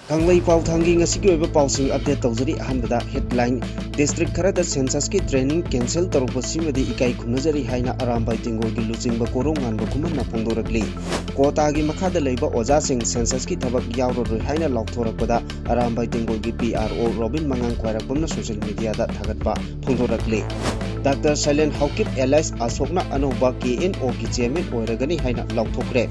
Kanglai Pauthangi ngasi oiba pausing update tawjari ahanbada headline district kharada census ki training cancel tarukpa simadi ikai khunajari haina arambai tingol gi luchingba korong nganba kumanna phongdorakli kota gi makhada leiba oja sing census ki thabak yawroroi haina laukhorakpada arambai tingol gi PRO Robin Mangang khwairakbamna social media da thagatpa phongdorakli Dr. Silent Haukip Elias Asokna Anoba KNO ki chairman oiragani haina laukhokre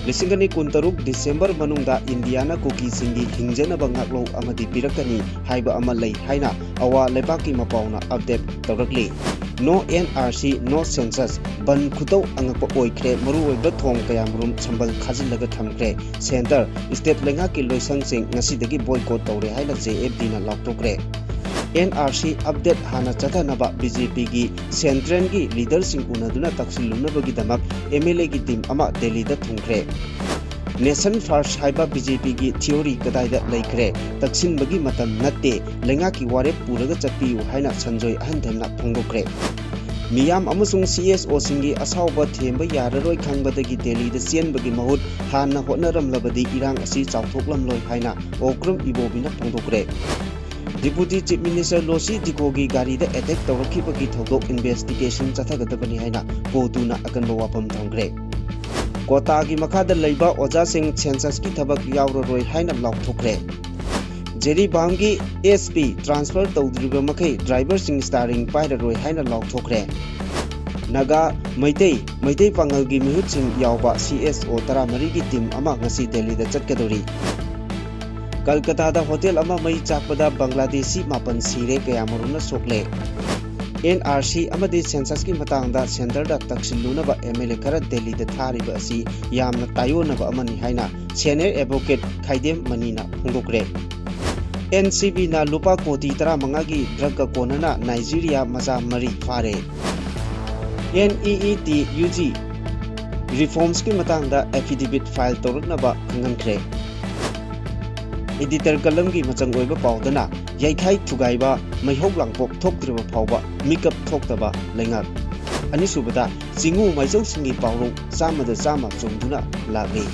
Lisingani Kuntaruk December Manungda Indiana Cookie Singi Hingjana Bangaklo Amadi Pirakani Haiba Amalay Haina Awa Lebaki Mapauna Update Directly No NRC No Census Ban Kuto Angapa Oikre Maru Bathong Kayamrum Sambal Kazilaga Thamkre Center State Lengaki Loisang Sing Nasidagi Boycott Tore Haina JFD na Laktokre NRC update hana chathanaba BJP gi central gi leader sing unaduna taksilunabagi damak MLA gi team ama Delhi da thungkre Nation First haiba BJP gi theory kadaida laikre taksin bagi matam natte lenga ki ware puraga chapiu haina sanjoi ahandemna phongdokre Miyam amusung CSO singi asawba themba yararoi khangbadagi Delhi da sienbagi mahut hana hotnaramlabadi irang asi chawthoklamloi haina okrum ibobina phongdokre Deputy Chief Minister Losi Dikogi gari da attack tawrakibagi thodok investigation chathagadabani haina poduna akanba wapam thangre Kota gi makhada leiba oja sing census ki thabak yawroroi haina laukthokre Jerry Bangi SP transfer tawdriba makhai driver sing starring pairaroi haina laukthokre Naga Maitei Pangal gi mihut sing yawba CSO taramari gi team ama ngasi Delhi da chatkadori Kolkata da hotel ama mai chakpada Bangladeshi mapan sire kayamuruna sokle NRC amadi census ki matangda center da taksilunaba MLA kara Delhi da thariba asi yamna tayonaba amani haina senior advocate Khaidem Manina phongdokre NCB na lupa koti 15 gi drug ka konana Nigeria maza mari fare NEET UG reforms ki matangda affidavit file tornaba khangankre Editor Kalamgi Machang Oiba Paudana, Yaikai Tugaiba, May Hog Langpok Tok Driba Pauba, Mikap Toktaba, Lengat. Anisubata, Singu Maizo Singi Paulo, Sama the Sama Jumduna, Lagri.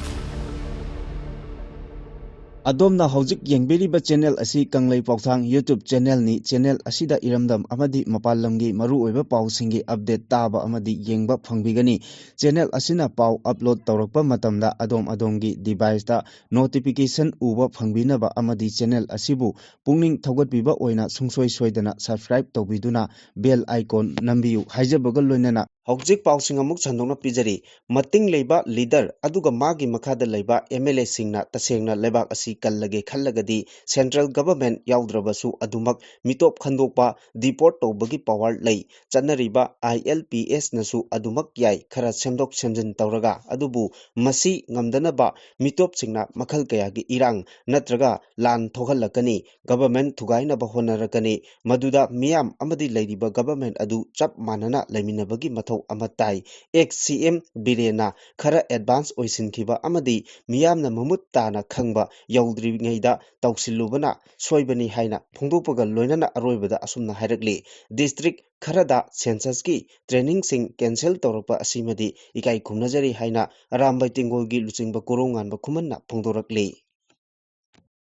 Adomna Hojik Yangberiba channel asi Kanglai Pauthang YouTube channel ni channel asida iramdam amadi mapalamgi maru oiba pau singi update taba amadi yengba phangbigani channel asina pau upload tawrakpa matamda adom-adomgi device da notification uba phangbinaba amadi channel asibu pungning thogatbiba oina sungsoi soidana subscribe tawbiduna bell icon nambiu haijabaga loinana Hojik pausing amuk chandongna pijari mating leiba leader aduga magi makhada leiba MLA singna tasengna lebak asi kallage khallagadi central government yaudраbasu adumak mitop khandokpa deport tawbagi power lei chanariba ILPS nasu adumak yai khara semdok semjin tawraga adubu masi ngamdanaba mitop singna makhal kaya gi irang natraga lan thohalakani government thugaina ba honarakani maduda miyam amadi leiriba government adu chap manana leiminabagi mathau amatai XCM Birena khara advance oisinkiba amadi miyamna mamut tana khangba yaudribngeida tawsilubana soibani haina phongdokpaga loinana aroibada asumna hairakli district kharada census ki training sing cancel tawrakpa asimadi ikai khumnajari haina arambai tingol gi luchingba koronganba khumanna phongdorakli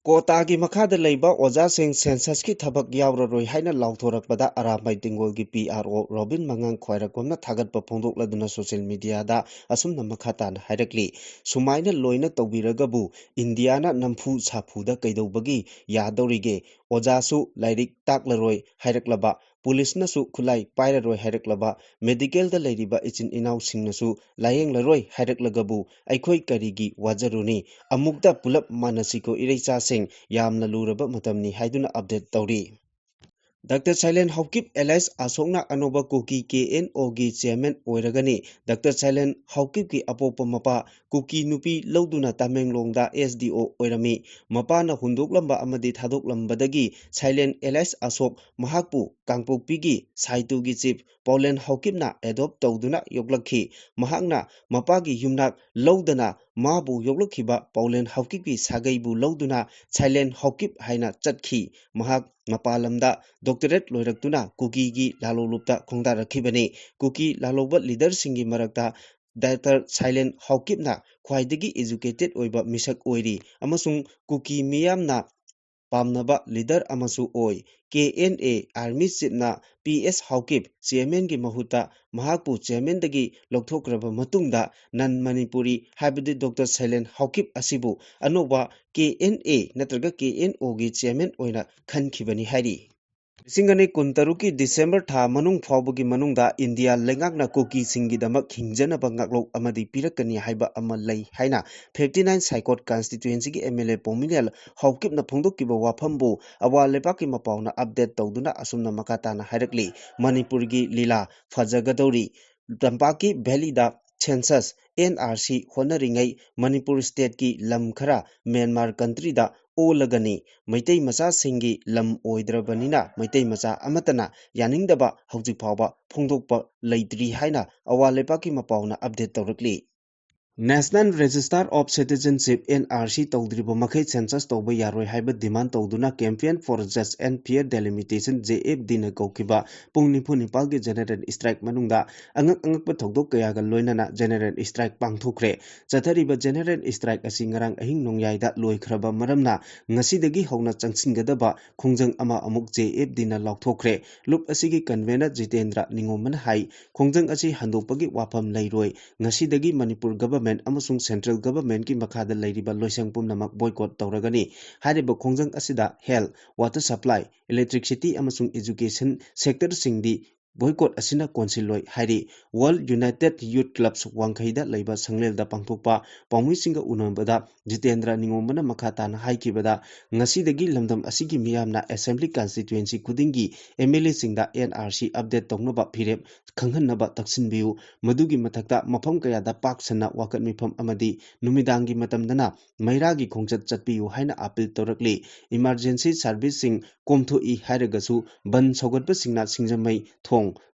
Kota gi makhada leiba oja sing census ki thabak yawroroi haina lauthorakpada arambai tingol gi PRO Robin Mangang khwairakbamna thagatpa phongdokladuna social media da asumna makhatan hairakli sumaina loina tawbiragabu Indiana namphu saphuda kaidobagi yadorige ojasu lairik taklaroi hairaklaba Police nasu khulai pairaroi haireklaba medical da leiriba ichin inau singnasu layeng laroi haireklagabu aikhoi karigi wajaruni amukta pulap manasiko ireicha sing yamna luraba matamni haiduna update tawri Dr. Silent Haukip Elias Asokna Anoba Cookie KNO gi chairman oiragani Dr. Silent Haukip ki apopa mapa Cookie nupi lauduna Tamenglongda SDO oirami mapana hundoklamba amadi thadoklambadagi Silent Elias Asok mahakpu Kangpokpi gi Saitu gi chief Paulen Haukipna adopt tawduna yoklakhi mahakna mapagi yumnak laudana mabu yoklakhiba Paulen Haukip ki sagaibu lauduna Silent Haukip haina chatkhi mahak mapalamda doctorate loiraktuna Cookie gi lalolupta khongda rakhibani Cookie laloba leader singi marakta Dr. Silent Haukipna Khwaidagi educated oiba misak oiri amasung kuki miyamna pamnaba leader amasu oi KNA Army Chiefna PS Haukip Chairman gi mahuta mahakpu chairman dagi lokthokraba matungda nan Manipuri habidi Dr. Silent Haukip asibu anoba KNA natraga KNO gi chairman oina khankhibani hari Singani Kuntaruki December Tha Manung Faubugi Manungda India Lengakna Koki Singidama Kingjana Bangaklok Amadi Pirakani Haiba Amalai Haina 59 Saikot Constituency ki MLA Pominel Haukipna Pongdokiba Wapambu Awa Lepaki Mapauna Update Tawduna Asumna Makatana Hairakli Manipurgi Lila Fajagadori Tampaki Valley da Census NRC Honoringai Manipur State ki Lamkhara Myanmar country da Olagani Maitai Masa Singi Lam Oidrabanina Maitai Masa Amatana Yaningdaba Hauji Pawba Pongdokpa Laitri Haina Awalepaki Mapauna Update Tawrakli National Register of Citizenship NRC Tawdriba Makai Census Tawba Yaroi Haiba Demand Tawduna Campaign for Just and Fair Delimitation JFD na Kaukiba Pungnipu Nipalgi General Strike Manungda Angak Thokdok Kayaga Loinana General Strike Pangthokre Chathariba General Strike asi ngarang ahing nongyaida loikraba maramna ngasidagi hawna changsingadaba khongjang ama amuk JFD na laukthokre lup asigi convener Jitendra Ningomana hai khongjang asi handopagi wafam leiroi ngasidagi Manipur government amasung central government ki makhada leiriba loisang pumnamak boycott tawragani hariba khongjang asida health water supply electricity amasung education sector singdi boycott asina konsiloi hari World United Youth Clubs Wangkhaida leiba sanglelda pangthokpa pawmisinga unambada Jitendra Ningombana makhatana haikibada ngasidagi lamdam asigi miyamna assembly constituency kudingi MLA singda NRC update tongnaba phirep khanghanaba taksinbiu madugi mathakta mafam kayada paksana wakat mifam amadi numidangi matamdana mairagi khongchat chatpiu haina appeal tawrakli emergency service sing komthoi hairagasu ban sogatpa singna singjamai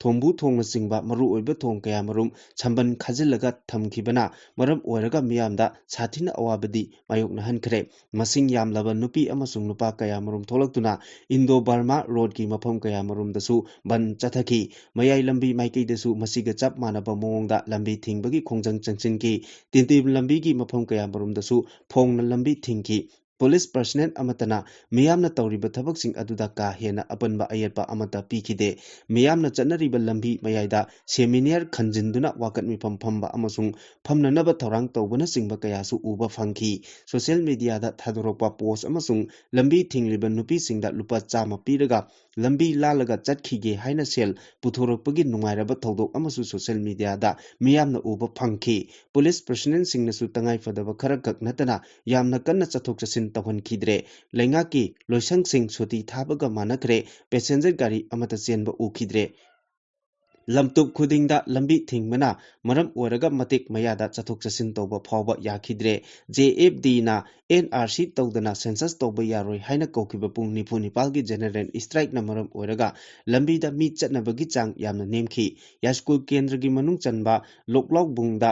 thombu thongna singba maru oiba thong kaya marum samban khajilaga thamkhibana maram oiraga miyamda sathina awabadi mayokna hankhre masing yamlaba nupi amasung nupa kaya marum tholaktuna Indo Burma road ki mafam kaya marum dasu ban chathaki mayai lambi maikei dasu masiga chap manaba mongda lambi thingbagi khongjang changchinki tintib lambi ki mafam kaya marum dasu phongna lambi thingki Police personnel amatana miyamna tawriba thabaksing aduda ka hena apanba ayatpa amata pikide miyamna chanariba lambi mayaida seminar khanjinduna wakat mifam phamba amasung phamnanaba thorang tawbana singba kayasu uba phangki social media da thadorokpa post amasung lambi thingliba nupi singda lupa chama piraga lambi lalaga chatkhige haina sel puthorokpagi nungairaba thodok amasu social media da miyamna uba phangki police personnel singnasu tangai fadaba khara gaknatana yamna kanna chathok chasin tawhan khidre lengaki loisang sing soti thabaga manakre passenger gari amata chenba ukhidre lamtup khudingda lambi thingmana maram oraga matik mayada chathok chasin tawba phawba yakhidre JFD na NRC tawdana census tawba yaroi haina kokhiba pung nipu nipalgi general strike na maram oraga lambi da mi chatnabagi chang yamna nemkhi yaskul kendra gi manung chanba loklok bungda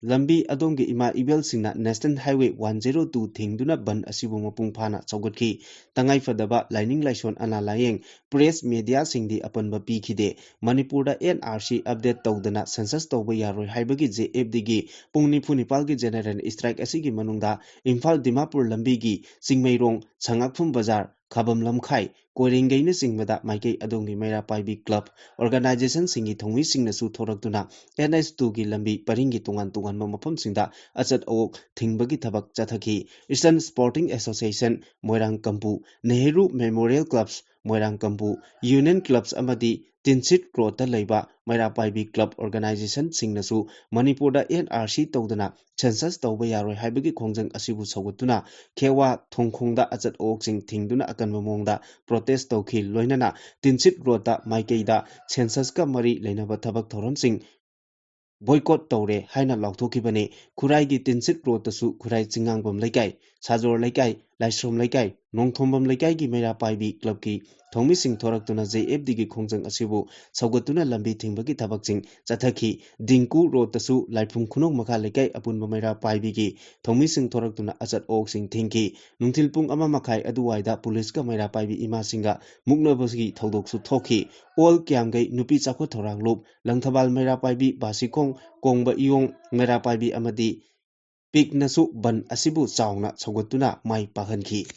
lambi adongi ima ibel singna national highway 102 thingduna ban asibu mapung phana chawgatki tangai fadaba lining laison ana layeng press media singdi apanba pikhide manipur da NRC update tawdana census tawba yaroi haibagi JFD gi pungni phunipalgi general strike asigi manungda Imphal Dimapur lambi gi Singmairong Changakphum bazar Khabam Lamkhai Koiringaina singbada Maikei Adongi Maira Paibi Club Organization singi thongwi singnasu thoraktuna NS2 gi lambi paringi tungan mafam singda achat ok thingbagi thabak chathaki Eastern Sporting Association Moirang Kampu Nehru Memorial Clubs Moirang Kampu Union Clubs amadi Tinsit Road leiba Maira Paibi Club Organization singnasu Manipur da NRC tawdana census tawba yaroi haibagi khongjang asibu sawgatuna Khewa Thongkhongda achat ok sing thingduna akanba mongda protest tawki loinana Tinsit Road da Maikei da census ka mari leinaba thabak thoram sing boycott tawre haina lauthokibane Khurai gi Tinsit Road tasu Khurai Chingangbam Laikai Sajor Laikai Laisrom Laikai Nongthombam Laikai Meira Paibi Club ki Thongmi Singh Thoraktuna JFD ki Khongjang Asibu Saugatuna Lambi Thingbagi Thabaksing Chathaki Dingku Road Tasu Laipum Khunong Makha Laikai Apunba Meira Paibi ki Thongmi Singh Thoraktuna Ajat Ok Singh Thingki Nungthilpung Ama Makhai Aduwaida Police ka Meira Paibi Ima Singa Muknabasgi Thodoksu Thoki All Kyamgai Nupi Chakho Thorang Lup Langthabal Meira Paibi Basikong Kongba Iyong Meira Paibi Amadi Pik Nasu Ban Asibu Chauna Saugatuna Mai Pahanki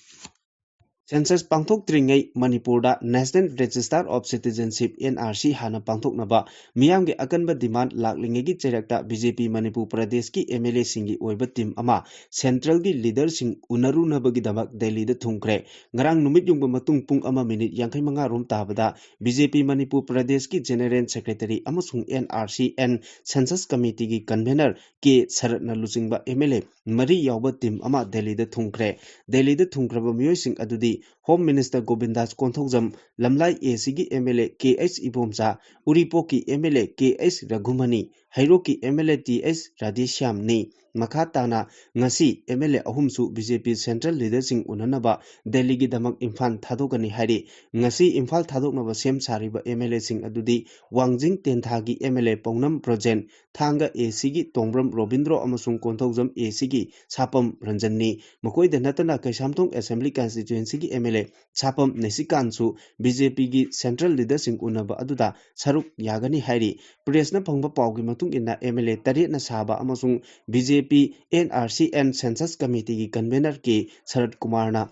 Census Pangthok Tringai Manipurda National Register of Citizenship NRC Hana Pangthok Naba Miyam ge akanba demand laklinge gi cherakta BJP Manipur Pradesh ki MLA singi oiba team ama Central gi leader sing unaru nabagi damak Delhi da thungkre ngarang numit yungba matung pung ama minute 55 rom tabada BJP Manipur Pradesh ki General Secretary amasung NRC and Census Committee gi convener ke Saratna Lucingba MLA Mari yawba team ama Delhi da thungkre Delhi da thungkraba miyoy sing adudi Home Minister Govindas Konthokjam Lamlai ACG MLA KH Ibomsa Uripoki MLA KH Raghumani Hairoki MLA TS Radhishyam ni Makhatana ngasi MLA ahumsu BJP Central Leadership unanaba Delhi gi damak Imphal thadokani hari ngasi Imphal thadoknaba sem sariba MLA sing adudi Wangjing Tenthagi MLA Paunam Projen Thanga ACG Tongbram Robindro amasung Konthokjam ACG Sapam Ranjanni makoi da natana Kaisamthong Assembly Constituency gi MLA Sapam Nesikansu BJP gi Central Leadership unaba aduda saruk yagani hari Presna phangba pawgi matung ina MLA Taret na saba amasung BJP NRC and Census Committee gi convener ke Sarat Kumar na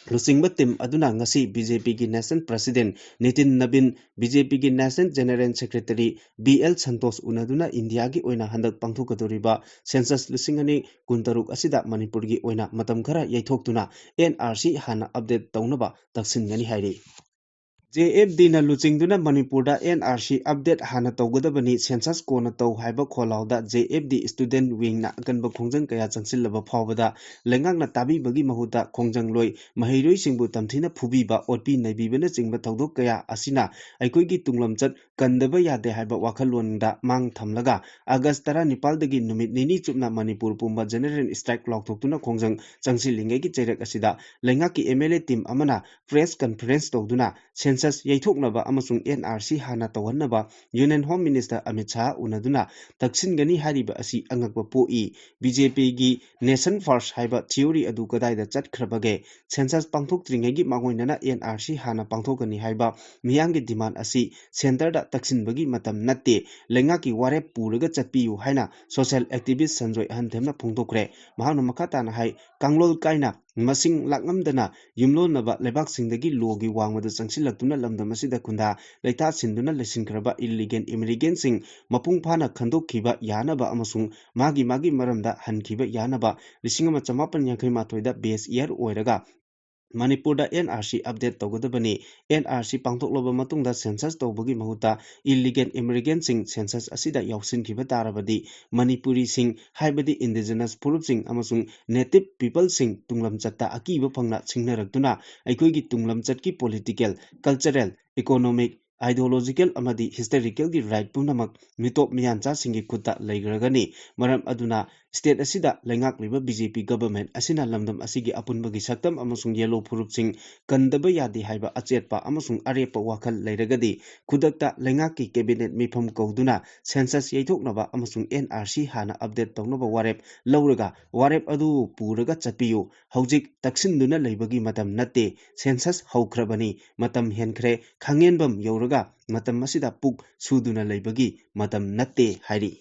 Lusingba team aduna ngasi BJP gi National President Nitin Nabin BJP gi National General Secretary BL Santos unaduna India gi oina handak pangthokadoriba census lusingani kuntaruk asida Manipur gi oina matam khara yaithoktuna NRC hana update taunaba taksingani hairi JFD na luchingduna Manipurda NRC update hana tawgadabani census kona taw haiba kholawda JFD student wing na akanba khongjang kaya changsilaba phawbada lengak na tabi bagi mahuta khongjang loi mahairoi singbu tamthina phubiba otpi naibibana chingba tawdok kaya asina aikoi gi tunglamchat kandaba yade haiba wakhalonda mang thamlaga August 19 dagi numit nini chupna Manipur pumba general strike laukthokuna khongjang changsilingai gi chairak asida lengak ki MLA team amana press conference tawduna Census Yaithoknaba amasung NRC hana tawannaba Union Home Minister Amit Shah unaduna taksingani hariba asi angakba poi BJP gi Nation First haiba theory adu kadaida chatkrabage census pangthok tringegi mangoinana NRC hana pangthokani haiba miyangi demand asi center da taksinbagi matam natte lengaki warep puraga chatpiyu haina social activist Sanjoy Hanthemna phongtokre mahana makhatana hai kanglol kaina masing lakngamdana yumlonaba lebak singdagi logi wangmada changsilaktuna lamdam asida khunda leita sinduna lesinkraba illegal immigrant sing mapung phana khandokkiba yanaba amasung magi maramda hankiba yanaba 1958 da base year oiraga Manipurda NRC update tawgadabani NRC pangthokloba matungda census tawbagi mahuta illegal immigrant sing census asida yawsinkiba tarabadi Manipuri sing haibadi indigenous group sing amasung native people sing tunglamchatta akiba phangna singnarakduna aikoigi tunglamchatki political cultural economic ideological amadi historical gi right punamak mitop miyancha singi khutta leigragani maram aduna state asida lengak liba BJP government asina lamdam asigi apunbagi saktam amasung yellow furup sing kandaba yadi haiba achetpa amasung arepa wakhal leiragadi khudakta lengaki cabinet mifam kauduna census yaithoknaba amasung NRC hana update tawnaba warep lauraga warep adu puraga chatpiyu hojik taksinduna leibagi matam natte census haukrabani matam henkhre khangenbam yauraga matam masida puk suduna leibagi matam natte hairi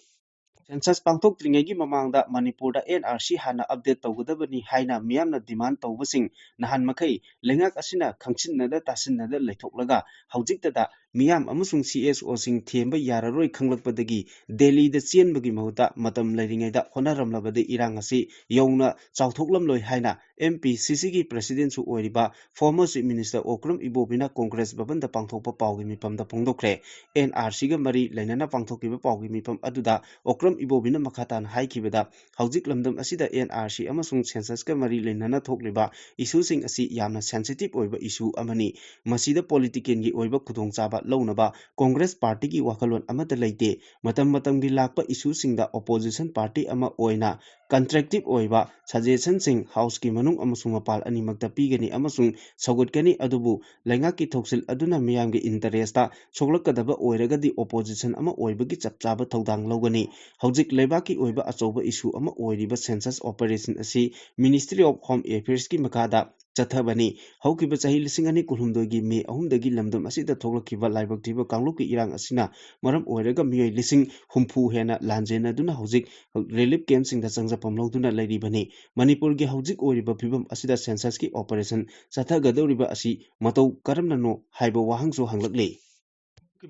Census pangthok tringegi mamangda Manipurda NRC hana update tawgadabani haina miyamna demand tawbasing nahan makai lengak asina khangsinnada tasinnada leithoklaga haujiktada miyam amusung CSO sing themba yararoi khanglakpadagi Delhi da chenbagi mahuta matam leiringaida honaramlabadi irang asi yawna chawthoklamloi haina MPCC gi president su oiriba former chief minister Okram Ibobina Congress babanda pangthokpa pawgi mipamda phongdokre NRC ga mari leinana pangthokiba pawgi mipam aduda Okram Ibobina Makhatan haikibada haujik lamdam asida NRC amasung census ka mari leinana thokliba issue sing asi yamna sensitive oiba issue amani masida political gi oiba khudongchaba launaba Congress Party ki wakalon amata leite matam gi lakpa issue singda opposition party ama oina constructive oiba suggestion sing house ki manung amasung mapal animakta pigani amasung sagutkani adubu lenga ki thoksil aduna miyam gi interest ta soglakadaba oiragadi opposition ama oibagi chapchaba thodang logani hojik lebaki oiba achoba issue ama oiriba census operation asi Ministry of Home Affairs ki makada Chathabani, Hokiba Sahi Singani Kulumdogi, me Ahumdagi Lamdom Asida Tokiva, Libak Tiba, Kanluki Irang Asina, Maram Orega Mio Lissing, Humpu Hena, Lanjena Duna Hozik, Relief Camps in the Sangza Pamlo Duna Lady Bani, Manipurgi Hozik Oriba Pibum Asida Censuski Operation, Satagadoriba Asi, Mato Karamano, Haibo Wahangso Hanglagli.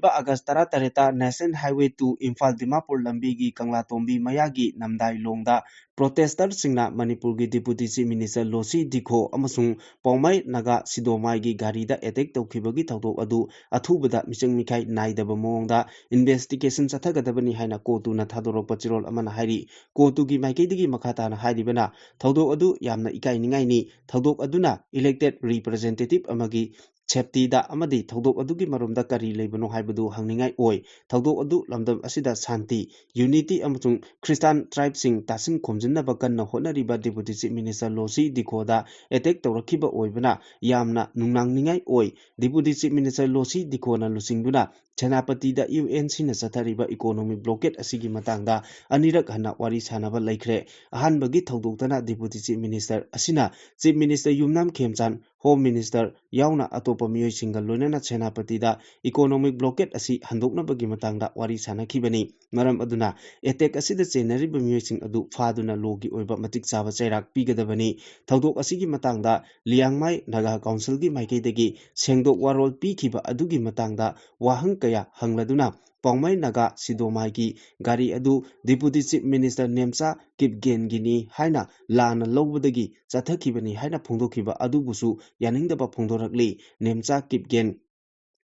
August Tara Tareta National Highway to Imphal Dimapur Lambigi Kangla Tombi Mayagi Namdai Longda Protesters Singna Manipurgi Deputy Chief Minister Losi Dikho Amasung Paumai Naga Sidomai gi Garida attack Tokibagi Tauto Adu Athubada Michang Mikai Naidaba Mongda investigation Sathagadabani Haina Kotu Nathadoro Pachirol Amana Hari Kotu gi Maikidigi Makata Haribana Taudo Adu Yamna Ikai Ningaini Taudok Aduna elected representative Amagi Safety da amadi thodok adugi marumda kari leibano haibadu hangningai oi thodok adu lamdam asida santi unity amachung Christian tribe sing tasin khomjinna bakanna honariba deputy chief minister Losi Dikhoda attack tawrakiba oibana yamna nungnangningai oi deputy chief minister Losi Dikhona lusingbuna Chanapati da UNC na sathariba economic blockade asigi matangda anirak hana wari sanaba laikre ahanbagi thodokdana deputy chief minister asina chief minister Yumnam Khemchan Home Minister Yauna Atopa Miyoi Single Lunana Senapati da economic blockade asi handokna bagi matangda wari sanakibani maram aduna attack asida chenari bamiyoi sing adu faduna logi oiba matik chaba chairak pigadabani thodok asigi matangda Liangmai Naga Council gi maikaidagi sengdok warol pikhiba adugi matangda wahang kaya hangladuna Paumai Naga Sidomai ki gari adu Deputy Chief Minister Nemcha Kipgen gini haina lana lobudagi chathakibani haina phongdokiba adubusu yaningdaba phongdorakli Nemcha Kipgen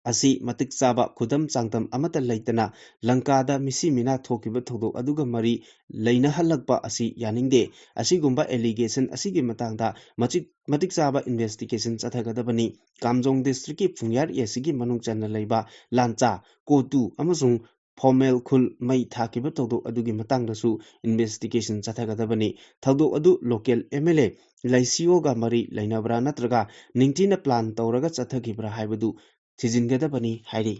asi matik chaba khudam changtam amata leitana Lankada misi mina thokiba thodok aduga mari leina halakpa asi yaningde asigumba allegation asigi matangda matik chaba investigation chathagadabani Kamjong district ki Phungyar asigi manung channa leiba Lancha Kotu amasung Formel Khul Mai Thakiba Thodok adugi matangdasu investigation chathagadabani thodok adu local MLA Laisio ga mari lainabra natraga ningtina plan tawraga chathagibra haibadu thijingadabani hairi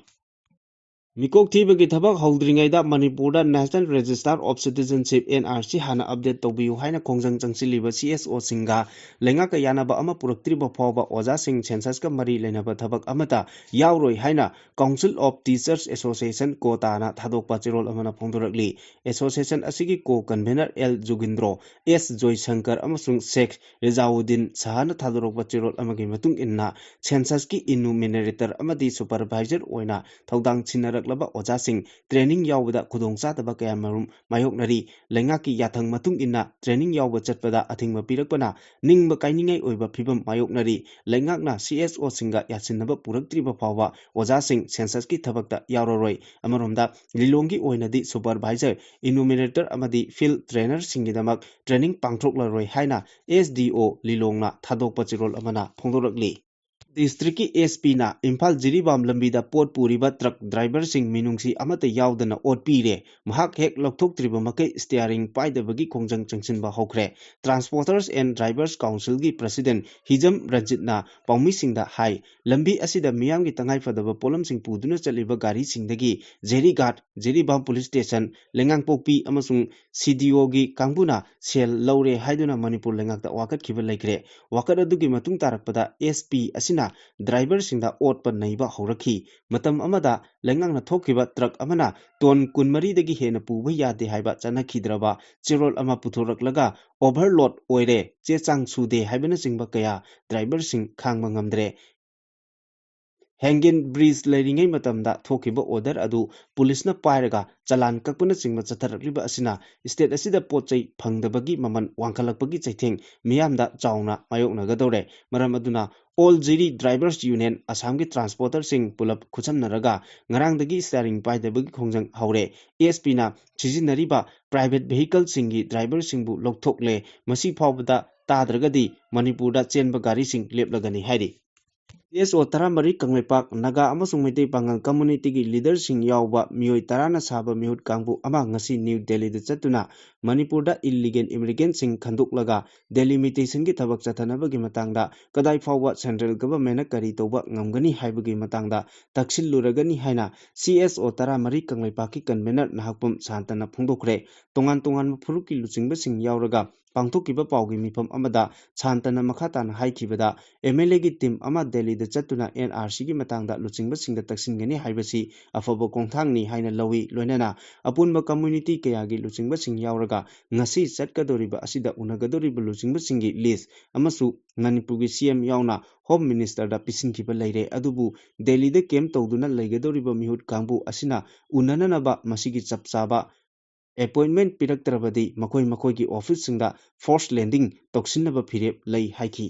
Mikok Thibagi Thabak Holdringaida Manipur National Register of Citizenship NRC Hana update Tobiu Haina Kongjang Changsiliba CSO Singa Lenga Kayanaba Ama Puraktriba Pawba Oza Sing Census Ka Mari Lenaba Thabak Amata Yauroi Haina Council of Teachers Association Kotana Thadok Pachirol Amana Phongdorakli Association Asigi Co Convener L Jugindro S Joy Shankar Amasung Sheikh Rizauddin Sahana Thadorok Pachirol Amagi Matung Inna Census Ki Enumerator Amadi Supervisor Oina Thodang Chinara Laba Ojasing training yawda kudong chataba kaya marum mayoknari lengaki yathang matung inna training yawba chatpada athingma pirakpana ningba kainingai oiba phibam mayoknari lengakna CSO singa yachinnaba puraktriba phawba Ojasing census ki thabakta yawroroi amaromda lilongi oinadi supervisor enumerator amadi field trainer singidamak training pangthoklaroi haina SDO lilongna thadokpa chirol amana phongdorakli District ki SP na Imphal Jiribam Lambida Port Puriba truck driver sing minungsi amata yaudana ot pire mahak hek lokthok triba makai steering paidabagi kongjang changsinba hokre Transporters and Drivers Council gi President Hijam Ranjitna Paumi singda hai lambi asida miyam gi tangai fadaba polam sing puduna chaliba gari singdagi Jerighat Jiribam Police Station Lengangpokpi amasung CDO gi kangbuna sel laure haiduna Manipur lengakta wakat khiba laikre wakat adugi matung tarakpada SP asina driver singda ot pa naiba horakhi matam amada lengang na thokiba truck amana ton kunmari dagi hena puba yade haiba chanakidraba chirol ama puthoraklaga overload oire chechang sude haibana singba kaya driver sing khangma ngamdre Hangin Bridge Leiringai Matamda Thokiba order adu police na pairaga chalan kakpana singma chatharakliba asina state asida pochai phangdabagi maman wangkhalakpagi chaitheng miyamda chauna mayoknagadore maram aduna All Jiri Drivers Union Assam ki transporter sing pulap khuchamnaraga ngarangdagi steering paidabagi khongjang haure ASP na sizinariba private vehicle singi driver singbu lokthokle masi phawbada tadragadi Manipurda chenba gari sing leplagani hairi CSO Taramari Kanglepak Naga amasung Meitei Pangal Community gi leadership yauba mioi tarana saba mihut kangbu ama ngasi New Delhi da chatuna Manipur da illegal immigrant sing khanduklaga delimitation gi thabak chathanaba gi matangda kadai fawwa central government na kari toba ngamgani haibagi matangda takshilluragani haina CSO Taramari Kanglepak ki convener nahakpum santana phungdokre tongan furuki luchingba sing yauraga pangthokiba pawgi mifam amada santana makhatana haikibada MLA gi team ama Delhi da chatuna NRC gi matangda luchingba singda taksingani haibasi afaba kongthangni haina lawi loinana apunba community kaya gi luchingba sing yauraga ngasi chatkadoriba asida unagadoriba luchingba singi list amasu Manipur gi CM yauna Home Minister da pisinkiba leire adubu Delhi da kem tawduna leigadoriba mihut kangbu asina unananaba masigi chapchaba appointment piraktrabadi makoi gi office singda force landing toksinaba phirep lei haiki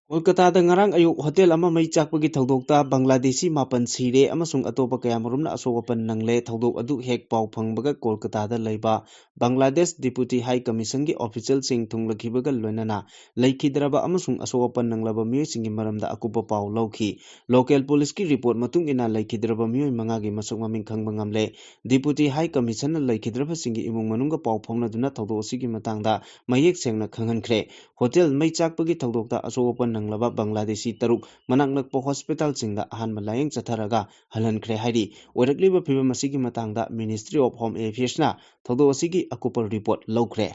Kolkata da ngarang ayuk hotel ama mai chakpagi thaudokta Bangladeshi mapan sire amasung atopa kayamrumna asogapan nangle thaudok adu hek pau phangbaga Kolkata da leiba Bangladesh Deputy High Commission gi official sing thunglakhibaga loinana leikidraba amasung asogapan nanglaba mioi singi maramda akupa pau lauki local police ki report matung ina leikidraba mioi manga gi masuk maming khangba ngamle Deputy High Commission na leikidraba singi imung manungga pau phongna duna thaudok asigi matangda mayek sengna khanghankhre hotel mai chakpagi thaudokta asogapan nanglaba Bangladeshi taruk manak nakpo hospital singda ahan malayang chatharaga halankhre hairi oirakliba phibam asigi matangda Ministry of Home Affairs na thodo asigi akupar report laukhre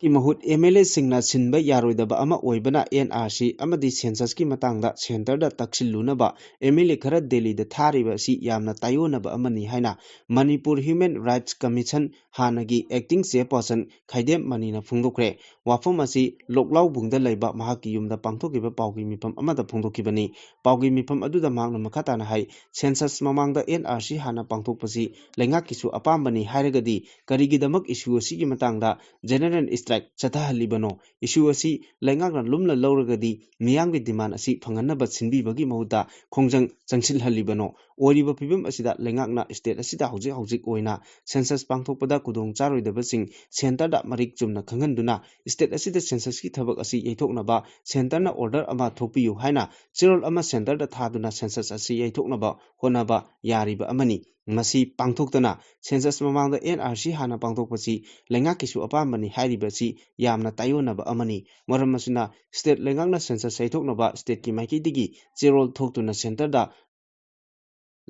ki mahut MLA singna sinba yaroidaba ama oibana NRC amadi census ki matangda center da takshillunaba MLA khara Delhi da thariba si yamna tayonaba amani haina Manipur Human Rights Commission hanagi acting chairperson Khaidem Manina phungdokre wafam asi loklau bungda leiba mahaki yumda pangthokiba pawgi mifam amada phungdokibani pawgi mifam aduda mangna makhatana hai census mamangda NRC hana pangthokpasi lengakkisu apambani hairagadi karigidamak issue asigi matangda general strike chathahalibano issue asi lengakna lumla lawragadi miyanggi demand asi phanganaba sinbibagi mahuta khongjang changsilhalibano oriba phibam asida lengakna state asida hojik oina census pangthokpada kudong charoidabasing center da marik chumna khanganduna state asida census ki thabak asi yaithoknaba center na order ama thokpiyu haina chirol ama center da thaduna census asi yaithoknaba honaba yariba amani masi pangthoktana census mamangda NRC hana pangthokpasi lengakkisu apambani hairibasi yamna tayonaba amani maram asina state lengakna census yaithoknaba state ki maikidigi chirol thoktuna center da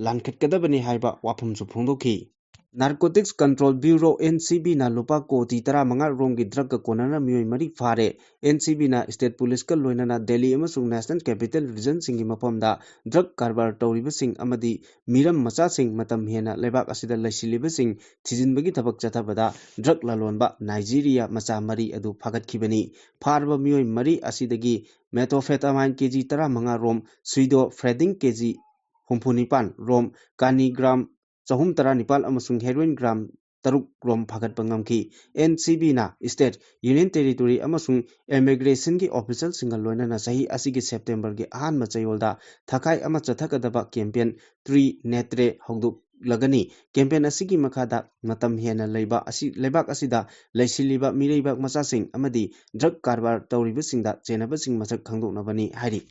lankhatkadabani haiba wafamsu phongdokhi Narcotics Control Bureau NCB na lupa koti tara manga rongi drug ka konana mioi mari fare NCB na state police ka loinana Delhi amasung national capital region singi mapamda drug karbar tawriba sing amadi miram macha sing matam hena lebak asida laisiliba sing thijinbagi thabak chathabada drug lalonba Nigeria macha mari adu phagat khibani farba mioi mari asidagi methamphetamine kg tara manga rom suido freding kg humphunipan rom kanigram Chahum tara Nepal amasung heroin gram taruk rom phagat pangamki NCB na state union territory amasung immigration ki official single loina na sahi asigi September gi ahan ma chayolda thakai ama chathakadaba campaign 3 netre hogduk lagani campaign asigi makhada matam hena leiba asi lebak asida leisiliba mireibak machasing amadi drug karbar tawriba singda chenaba sing masak khangdoknabani hairi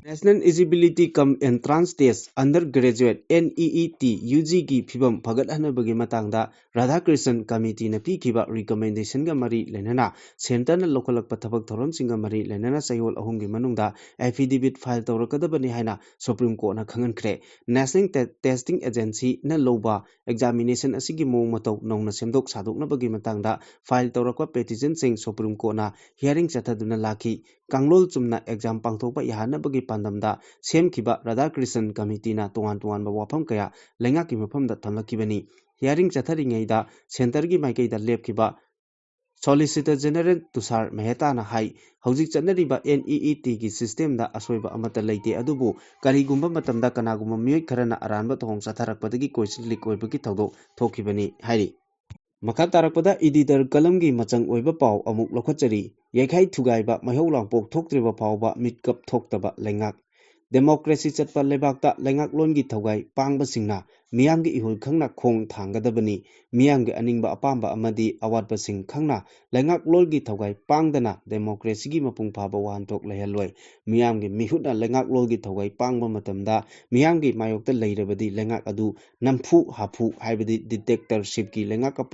National Eligibility Cum Entrance Test Undergraduate NEET UG gi phibam phagat hanabagi matangda Radhakrishnan Committee na pikiba recommendation ga mari lenana center na local pathabak thoron singa mari lenana sayol ahum gi manungda affidavit file tawrakadabani haina Supreme Court na khangankre National Testing Agency na loba examination asigi mong mataw nongna semdok sadokna bagi matangda file tawrakwa petition sing Supreme Court na hearing chathaduna laki Kanglol chumna exam pangthokpa yahanabagi pandamda semkiba Radhakrishnan Committee na tongan wafam kaya lengaki mafamda thamlakibani hearing chatharingeida center gi maikeida lepkiba Solicitor General Tushar Mehta na hai hojik chatnariba NEET gi system da asoiba amata leite adubu karigumba matamda kanagumba mioi kharana aranba thong chatharakpadagi question leak oibagi thawdok thokibani hairi Makha tarakpada editor kalamgi machang oiba pau amuk lokhatchari yekhai thugaiba mahau langpok thoktriba pauba mitkap thoktaba lengak democracy chatpa lebakta lengak longi thogai pangba singna ꯃꯤꯌꯥꯝꯒꯤ ꯏꯍꯨꯜ ꯈꯪꯅ ꯈꯣꯡ ꯊꯥꯡꯒꯗꯕꯅꯤ꯫ ꯃꯤꯌꯥꯝꯒꯤ ꯑꯅꯤꯡꯕ ꯑꯄꯥꯝꯕ ꯑꯃꯗꯤ ꯑꯋꯥꯠꯄꯁꯤꯡ ꯈꯪꯅ ꯂꯩꯉꯥꯛꯂꯣꯜꯒꯤ ꯊꯧꯒꯥꯏ ꯄꯥꯡꯗꯅ ꯗꯦꯃꯣꯀ꯭ꯔꯦꯁꯤꯒꯤ ꯃꯄꯨꯡ ꯐꯥꯕ ꯋꯥꯍꯟꯊꯣꯛ ꯂꯩꯍꯜꯂꯣꯏ꯫ ꯃꯤꯌꯥꯝꯒꯤ ꯃꯤꯍꯨꯠꯅ ꯂꯩꯉꯥꯛꯂꯣꯜꯒꯤ ꯊꯧꯒꯥꯏ ꯄꯥꯡꯕ ꯃꯇꯝꯗ ꯃꯤꯌꯥꯝꯒꯤ ꯃꯥꯌꯣꯛꯇ ꯂꯩꯔꯕꯗꯤ ꯂꯩꯉꯥꯛ ꯑꯗꯨ ꯅꯝꯐꯨ ꯍꯥꯐꯨ ꯍꯥꯏꯕꯗꯤ ꯗꯤꯛꯇꯦꯛꯇꯔꯁꯤꯞꯀꯤ ꯂꯩꯉꯥꯛꯀ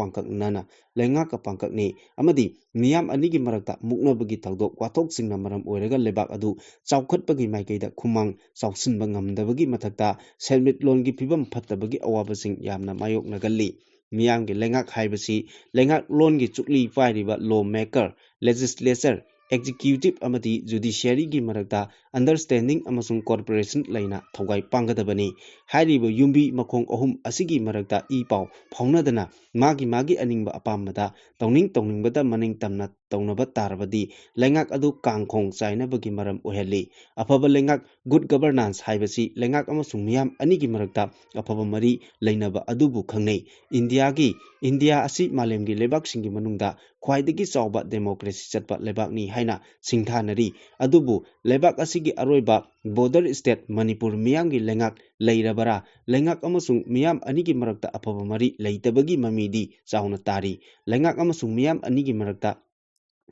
ꯄꯥꯡꯀꯛꯅꯤ ꯑꯃꯗꯤ ꯃꯤꯌꯥꯝ ꯑꯅꯤꯒꯤ ꯃꯔꯛꯇ ꯃꯨꯛꯅꯕꯒꯤ ꯊꯧꯗꯣꯛ ꯋꯥꯊꯣꯛꯁꯤꯡꯅ ꯃꯔꯝ ꯑꯣꯏꯔꯒ ꯂꯩꯕꯥꯛ ꯑꯗꯨ ꯆꯥꯎꯈꯠꯄꯒꯤ ꯃꯥꯏꯀꯩꯗ ꯈꯨꯃꯥꯡ ꯆꯥꯎꯁꯤꯟꯕ ꯉꯝꯗꯕꯒꯤ ꯃꯊꯛꯇ ꯁꯦꯟꯃꯤꯠꯂꯣꯟꯒꯤ ꯐꯤꯕꯝ ꯐꯠꯇꯕꯒꯤ ꯑꯋꯥꯕꯁꯤꯡ ꯌꯥꯝꯅ ꯃꯥꯌꯣꯛꯅꯒꯜꯂꯤ꯫ ꯃꯤꯌꯥꯝꯒꯤ ꯂꯩꯉꯥꯛ ꯍꯥꯏꯕꯁꯤ ꯂꯩꯉꯥꯛꯂꯣꯟꯒꯤ ꯆꯨꯛꯂꯤ ꯄꯥꯏꯔꯤꯕ ꯂꯣ ꯃꯦꯀꯔ, ꯂꯦꯖꯤꯁꯂꯦꯆꯔ, ꯑꯦꯛꯖꯤꯀ꯭ꯌꯨꯇꯤꯚ ꯑꯃꯗꯤ ꯖꯨꯗꯤꯁꯤꯌꯔꯤꯒꯤ ꯃꯔꯛꯇ ꯑꯟꯗꯔꯁꯇꯦꯟꯗꯤꯡ ꯑꯃꯁꯨꯡ ꯀooperation ꯂꯩꯅ ꯊꯧꯒꯥꯏ ꯄꯥꯡꯒꯗꯕꯅꯤ꯫ ꯍꯥꯏꯔꯤꯕ ꯌꯨꯝꯕꯤ ꯃꯈꯣꯡ ꯑꯍꯨꯝ ꯑꯁꯤꯒꯤ ꯃꯔꯛꯇ ꯏ ꯄꯥꯎ ꯐꯥꯎꯅꯗꯅ ꯃꯥꯒꯤ ꯑꯅꯤꯡꯕ ꯑꯄꯥꯝꯕꯗ ꯇꯧꯅꯤꯡꯕꯗ ꯃꯅꯤꯡ ꯇꯝꯅ ꯇꯧꯅꯕ ꯇꯥꯔꯕꯗꯤ ꯂꯩꯉꯥꯛ ꯑꯗꯨ ꯀꯥꯡꯈꯣꯡ ꯆꯥꯏꯅꯕꯒꯤ ꯃꯔꯝ ꯑꯣꯏꯍꯜꯂꯤ꯫ ꯑꯐꯕ ꯂꯩꯉꯥꯛ ꯒꯨꯗ ꯒꯕꯔꯅꯥꯟꯁ ꯍꯥꯏꯕꯁꯤ ꯂꯩꯉꯥꯛ ꯑꯃꯁꯨꯡ ꯃꯤꯌꯥꯝ ꯑꯅꯤꯒꯤ ꯃꯔꯛꯇ ꯑꯐꯕ ꯃꯔꯤ ꯂꯩꯅꯕ ꯑꯗꯨꯕꯨ ꯈꯪꯅꯩ꯫ ꯏꯟꯗꯤꯌꯥ ꯑꯁꯤ ꯃꯥꯂꯦꯝꯒꯤ ꯂꯩꯕꯥꯛꯁꯤꯡꯒꯤ ꯃꯅꯨꯡꯗ ꯈ꯭ꯋꯥꯏꯗꯒꯤ ꯆꯥꯎꯕ ꯗꯦꯃꯣꯀ꯭ꯔꯦꯁꯤ ꯆꯠꯄ ꯂꯩꯕꯥꯛꯅꯤ ꯍꯥꯏꯅ ꯁꯤꯡꯊꯥꯅꯔꯤ꯫ ꯑꯗꯨꯕꯨ ꯂꯩꯕꯥꯛ ꯑꯁꯤꯒꯤ ꯑꯔꯣꯏꯕ ꯕꯣꯔꯗꯔ ꯁ꯭ꯇꯦꯠ ꯃꯅꯤꯄꯨꯔ ꯃꯤꯌꯥꯝꯒꯤ ꯂꯩꯉꯥꯛ ꯂꯩꯔꯕꯔꯥ ꯂꯩꯉꯥꯛ ꯑꯃꯁꯨꯡ ꯃꯤꯌꯥꯝ ꯑꯅꯤꯒꯤ ꯃꯔꯛꯇ ꯑꯐꯕ ꯃꯔꯤ ꯂꯩꯇꯕꯒꯤ ꯃꯃꯤꯗꯤ ꯆꯥꯎꯅ ꯇꯥꯔꯤ꯫ ꯂꯩꯉꯥꯛ ꯑꯃꯁꯨꯡ ꯃꯤꯌꯥꯝ ꯑꯅꯤꯒꯤ ꯃꯔꯛꯇ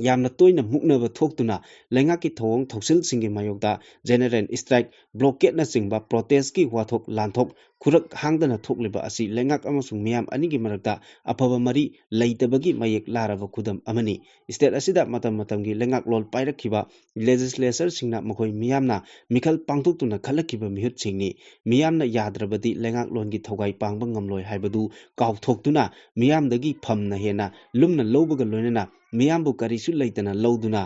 ꯌꯥꯝꯅ ꯇꯣꯏꯅ ꯃꯨꯛꯅꯕ ꯊꯣꯛꯇꯨꯅ ꯂꯩꯉꯥꯛꯀꯤ ꯊꯧꯑꯣꯡ ꯊꯧꯁꯤꯜꯁꯤꯡꯒꯤ ꯃꯥꯌꯣꯛꯇ ꯖꯦꯅꯔꯦꯜ ꯁ꯭ꯇ꯭ꯔꯥꯏꯛ, ꯕ꯭ꯂꯣꯀꯦꯗꯅꯆꯤꯡꯕ ꯄ꯭ꯔꯣꯇꯦꯁꯠꯀꯤ ꯋꯥꯊꯣꯛ ꯂꯥꯟꯊꯣꯛ ꯈꯨꯔꯛ ꯍꯥꯡꯗꯅ ꯊꯣꯛꯂꯤꯕ ꯑꯁꯤ ꯂꯩꯉꯥꯛ ꯑꯃꯁꯨꯡ ꯃꯤꯌꯥꯝ ꯑꯅꯤꯒꯤ ꯃꯔꯛꯇ ꯑꯐꯕ ꯃꯔꯤ ꯂꯩꯇꯕꯒꯤ ꯃꯌꯦꯛ ꯂꯥꯔꯕ ꯈꯨꯗꯝ ꯑꯃꯅꯤ꯫ ꯁ꯭ꯇꯦꯠ ꯑꯁꯤꯗ ꯃꯇꯝ ꯃꯇꯝꯒꯤ ꯂꯩꯉꯥꯛꯂꯣꯜ ꯄꯥꯏꯔꯛꯈꯤꯕ ꯂꯦꯖꯤꯁꯂꯦꯆꯔꯁꯤꯡꯅ ꯃꯈꯣꯏ ꯃꯤꯌꯥꯝꯅ ꯃꯤꯈꯜ ꯄꯥꯡꯊꯣꯛꯇꯨꯅ ꯈꯜꯂꯛꯈꯤꯕ ꯃꯤꯍꯨꯠꯁꯤꯡꯅꯤ꯫ ꯃꯤꯌꯥꯝꯅ ꯌꯥꯗ꯭ꯔꯕꯗꯤ ꯂꯩꯉꯥꯛꯂꯣꯟꯒꯤ ꯊꯧꯒꯥꯏ ꯄꯥꯡꯕ ꯉꯝꯂꯣꯏ ꯍꯥꯏꯕꯗꯨ ꯀꯥꯎꯊꯣꯛꯇꯨꯅ ꯃꯤꯌꯥꯝꯗꯒꯤ ꯐꯝꯅ ꯍꯦꯟꯅ ꯂꯨꯝꯅ ꯂꯧꯕꯒ ꯂꯣꯏꯅꯅ ꯃꯤꯌꯥꯝꯕꯨ ꯀꯔꯤꯁꯨ ꯂꯩꯇꯅ ꯂꯧꯗꯨꯅ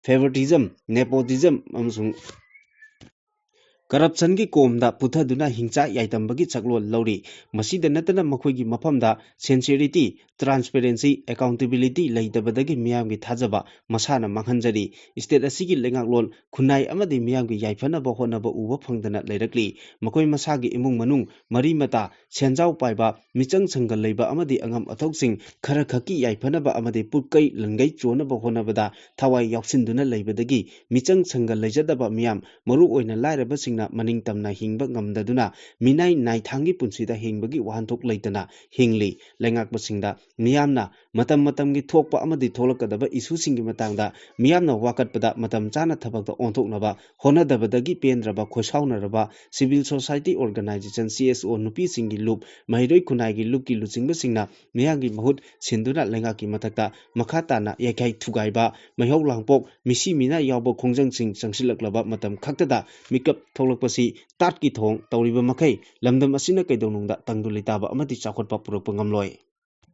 ꯐꯦꯚꯔꯇꯤꯖꯝ, ꯅꯦꯄꯣꯇꯤꯖꯝ ꯑꯃꯁꯨꯡ ꯀꯔꯞꯁꯟꯒꯤ ꯀꯣꯝꯗ ꯄꯨꯊꯗꯨꯅ ꯍꯤꯡꯆꯥ ꯌꯥꯏꯇꯝꯕꯒꯤ ꯁꯛꯂꯣꯟ ꯂꯧꯔꯤ꯫ ꯃꯁꯤꯗ ꯅꯠꯇꯅ ꯃꯈꯣꯏꯒꯤ ꯃꯐꯝꯗ ꯁꯤꯟꯁꯤꯌꯔꯤꯇꯤ, ꯇ꯭ꯔꯥꯟꯁꯄꯦꯔꯦꯟꯁꯤ, ꯑꯦꯀꯥꯎꯟꯇꯦꯕꯤꯂꯤꯇꯤ ꯂꯩꯇꯕꯗꯒꯤ ꯃꯤꯌꯥꯝꯒꯤ ꯊꯥꯖꯕ ꯃꯁꯥꯅ ꯃꯥꯡꯍꯟꯖꯔꯤ꯫ ꯁ꯭ꯇꯦꯠ ꯑꯁꯤꯒꯤ ꯂꯩꯉꯥꯛꯂꯣꯟ, ꯈꯨꯟꯅꯥꯏ ꯑꯃꯗꯤ ꯃꯤꯌꯥꯝꯒꯤ ꯌꯥꯏꯐꯅꯕ ꯍꯣꯠꯅꯕ ꯎꯕ ꯐꯪꯗꯅ ꯂꯩꯔꯛꯂꯤ꯫ ꯃꯈꯣꯏ ꯃꯁꯥꯒꯤ ꯏꯃꯨꯡ ꯃꯅꯨꯡ, ꯃꯔꯤ ꯃꯇꯥ, ꯁꯦꯟꯖꯥꯎ ꯄꯥꯏꯕ, ꯃꯤꯆꯪ ꯁꯪꯒ ꯂꯩꯕ ꯑꯃꯗꯤ ꯑꯉꯝ ꯑꯊꯧꯁꯤꯡ ꯈꯔꯈꯛꯀꯤ ꯌꯥꯏꯐꯅꯕ ꯑꯃꯗꯤ ꯄꯨꯠꯀꯩ ꯂꯟꯒꯩ ꯆꯣꯟꯅꯕ ꯍꯣꯠꯅꯕꯗ ꯊꯋꯥꯏ ꯌꯥꯎꯁꯤꯟꯗꯨꯅ ꯂꯩꯕꯗꯒꯤ ꯃꯤꯆꯪ ꯁꯪꯒ ꯂꯩꯖꯗꯕ ꯃꯤꯌꯥꯝ, ꯃꯔꯨꯑꯣꯏꯅ ꯂꯥꯏꯔꯕꯁꯤꯡꯅ ꯃꯅꯤꯡꯇꯝꯅ ꯍꯤꯡꯕ ꯉꯝꯗꯗꯨꯅ ꯃꯤꯅꯥꯏ ꯅꯥꯏꯊꯥꯡꯒꯤ ꯄꯨꯟꯁꯤꯗ ꯍꯤꯡꯕꯒꯤ ꯋꯥꯍꯟꯊꯣꯛ ꯂꯩꯇꯅ ꯍꯤꯡꯂꯤ꯫ ꯂꯩꯉꯥꯛꯄꯁꯤꯡꯗ ꯃꯤꯌꯥꯝꯅ ꯃꯇꯝ ꯃꯇꯝꯒꯤ ꯊꯣꯛꯄ ꯑꯃꯗꯤ ꯊꯣꯛꯂꯛꯀꯗꯕ ꯏꯁꯨꯁꯤꯡꯒꯤ ꯃꯇꯥꯡꯗ ꯃꯤꯌꯥꯝꯅ ꯋꯥꯀꯠꯄꯗ ꯃꯇꯝ ꯆꯥꯅ ꯊꯕꯛꯇ ꯑꯣꯟꯊꯣꯛꯅꯕ ꯍꯣꯠꯅꯗꯕꯗꯒꯤ ꯄꯦꯟꯗ꯭ꯔꯕ, ꯈꯣꯏꯁꯥꯎꯅꯔꯕ ꯁꯤꯚꯤꯜ ꯁꯣꯁꯥꯏꯇꯤ ꯑꯣꯔꯒꯅꯥꯏꯖꯦꯁꯟ, CSO, ꯅꯨꯄꯤꯁꯤꯡꯒꯤ ꯂꯨꯞ, ꯃꯍꯩꯔꯣꯏ ꯈꯨꯟꯅꯥꯏꯒꯤ ꯂꯨꯞꯀꯤ ꯂꯨꯆꯤꯡꯕꯁꯤꯡꯅ ꯃꯤꯌꯥꯝꯒꯤ ꯃꯍꯨꯠ ꯁꯤꯟꯗꯨꯅ ꯂꯩꯉꯥꯛꯀꯤ ꯃꯊꯛꯇ ꯃꯈꯥ ꯇꯥꯅ ꯌꯩꯈꯥꯏ ꯊꯨꯒꯥꯏꯕ, ꯃꯩꯍꯧ ꯂꯥꯡꯄꯣꯛ, ꯃꯤꯁꯤ ꯃꯤꯅꯥ ꯌꯥꯎꯕ ꯈꯣꯡꯖꯪꯁꯤꯡ ꯆꯪꯁꯤꯜꯂꯛꯂꯕ ꯃꯇꯝ ꯈꯛꯇꯗ ꯃꯤꯀꯞ ꯊꯣꯛꯂꯛꯄꯁꯤ ꯇꯥꯠꯀꯤ ꯊꯧꯑꯣꯡ ꯇꯧꯔꯤꯕ ꯃꯈꯩ ꯂꯝꯗꯝ ꯑꯁꯤꯅ ꯀꯩꯗꯧꯅꯨꯡꯗ ꯇꯪꯗꯨ ꯂꯩꯇꯥꯕ ꯑꯃꯗꯤ ꯆꯥꯎꯈꯠꯄ ꯄꯨꯔꯛꯄ ꯉꯝꯂꯣꯏ꯫